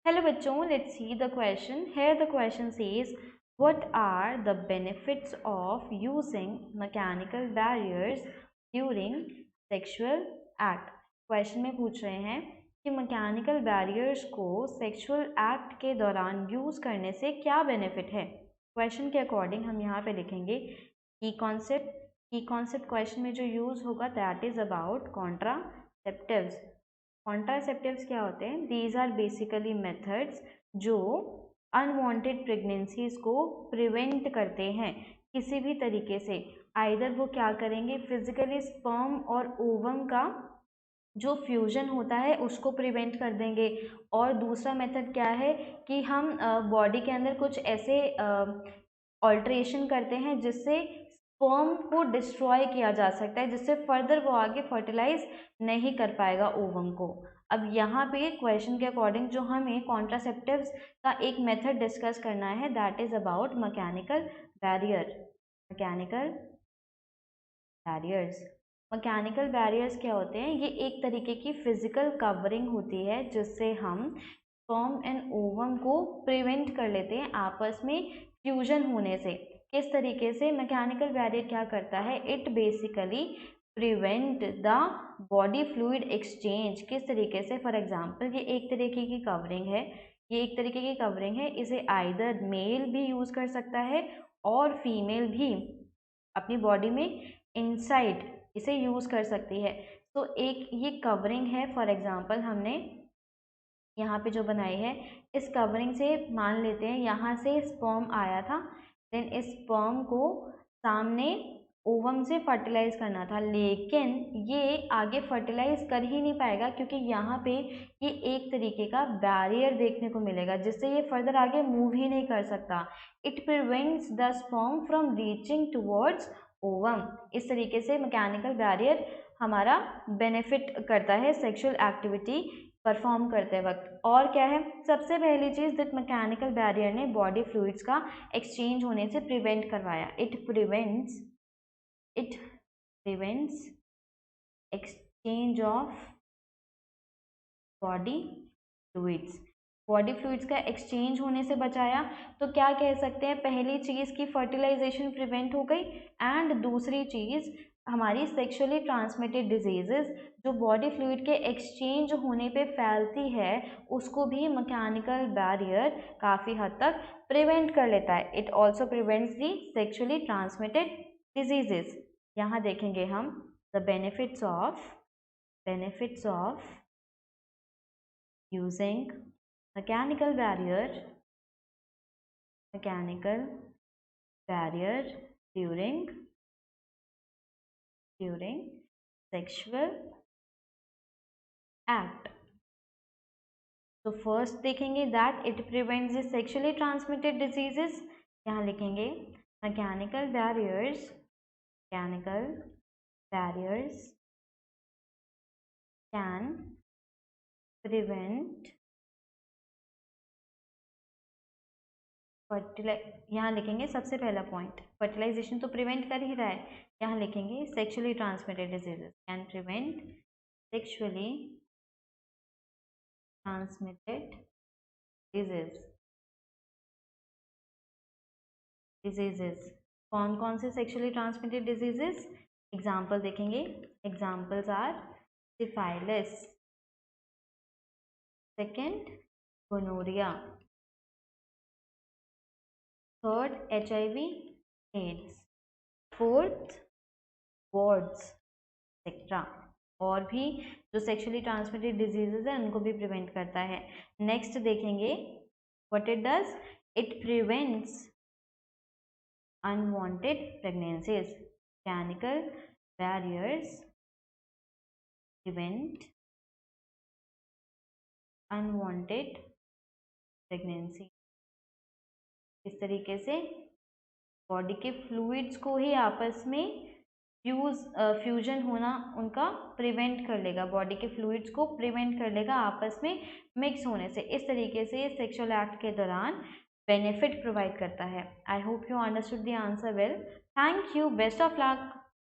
Hello बच्चों, let's see the question. Here the question says, what are the benefits of using mechanical barriers during sexual act? Question में पूछ रहे हैं कि mechanical barriers को sexual act के दौरान यूज़ करने से क्या बेनिफिट है। क्वेश्चन के अकॉर्डिंग हम यहाँ पे लिखेंगे की कॉन्सेप्ट क्वेश्चन में जो यूज़ होगा that is about contraceptives. Contraceptives क्या होते हैं? दीज आर बेसिकली मेथड्स जो अनवांटेड प्रेगनेंसीज को प्रिवेंट करते हैं किसी भी तरीके से। आइदर वो क्या करेंगे, फिजिकली स्पर्म और ओवम का जो फ्यूजन होता है उसको प्रिवेंट कर देंगे, और दूसरा मेथड क्या है कि हम बॉडी के अंदर कुछ ऐसे ऑल्ट्रेशन करते हैं जिससे स्पर्म को डिस्ट्रॉय किया जा सकता है, जिससे फर्दर वो आगे फर्टिलाइज नहीं कर पाएगा ओवम को। अब यहाँ पे क्वेश्चन के अकॉर्डिंग जो हमें कॉन्ट्रासेप्टिव्स का एक मेथड डिस्कस करना है that is about mechanical barrier. Mechanical barriers mechanical barriers क्या होते हैं? ये एक तरीके की फिजिकल कवरिंग होती है जिससे हम स्पर्म एंड ओवम को प्रिवेंट कर लेते हैं आपस में फ्यूजन होने से। किस तरीके से मैकेनिकल बैरियर क्या करता है? It basically prevent the body fluid exchange. किस तरीके से? फॉर एग्जाम्पल ये एक तरीके की कवरिंग है, इसे आइदर मेल भी यूज कर सकता है और फीमेल भी अपनी बॉडी में इनसाइड इसे यूज कर सकती है। तो एक ये कवरिंग है, फॉर एग्जाम्पल हमने यहाँ पे जो बनाई है, इस कवरिंग से मान लेते हैं यहाँ से स्पर्म आया था, देन इस स्पर्म को सामने ओवम से फर्टिलाइज करना था, लेकिन ये आगे फर्टिलाइज कर ही नहीं पाएगा क्योंकि यहाँ पे ये एक तरीके का बैरियर देखने को मिलेगा जिससे ये फर्दर आगे मूव ही नहीं कर सकता। It prevents the sperm from reaching towards ovum. इस तरीके से मैकेनिकल बैरियर हमारा बेनिफिट करता है सेक्सुअल एक्टिविटी परफॉर्म करते वक्त। और क्या है? सबसे पहली चीज़ दैट मैकेनिकल बैरियर ने बॉडी फ्लूइड्स का एक्सचेंज होने से प्रिवेंट करवाया। It prevents exchange of body fluids का एक्सचेंज होने से बचाया। तो क्या कह सकते हैं? पहली चीज़ की फर्टिलाइजेशन प्रिवेंट हो गई, एंड दूसरी चीज़ हमारी सेक्सुअली ट्रांसमिटेड डिजीजेस जो बॉडी फ्लूइड के एक्सचेंज होने पे फैलती है उसको भी मैकेनिकल बैरियर काफ़ी हद तक प्रिवेंट कर लेता है। It also prevents the sexually transmitted diseases. यहाँ देखेंगे हम the benefits of using mechanical barrier during sexual act. तो फर्स्ट देखेंगे that it prevents the sexually transmitted diseases. यहाँ लिखेंगे मैकेनिकल बैरियर्स कैन प्रिवेंट यहाँ लिखेंगे सबसे पहला पॉइंट, फर्टिलाइजेशन तो प्रिवेंट कर ही रहा है। यहाँ लिखेंगे sexually transmitted diseases can prevent sexually transmitted diseases. कौन कौन से सेक्सुअली ट्रांसमिटेड डिजीजेस? एग्जाम्पल देखेंगे। Examples are syphilis, second gonorrhea, third HIV AIDS, fourth warts etcetera. और भी जो सेक्सुअली ट्रांसमिटेड डिजीजेज है उनको भी प्रिवेंट करता है। नेक्स्ट देखेंगे what it does, it prevents unwanted pregnancies. Mechanical barriers prevent unwanted pregnancy. इस तरीके से बॉडी के फ्लूइड्स को ही आपस में फ्यूजन होना उनका प्रिवेंट कर लेगा, बॉडी के फ्लूइड्स को प्रिवेंट कर लेगा आपस में मिक्स होने से। इस तरीके से ये सेक्सुअल एक्ट के दौरान बेनिफिट प्रोवाइड करता है। I hope you understood the answer well. Thank you, best of luck.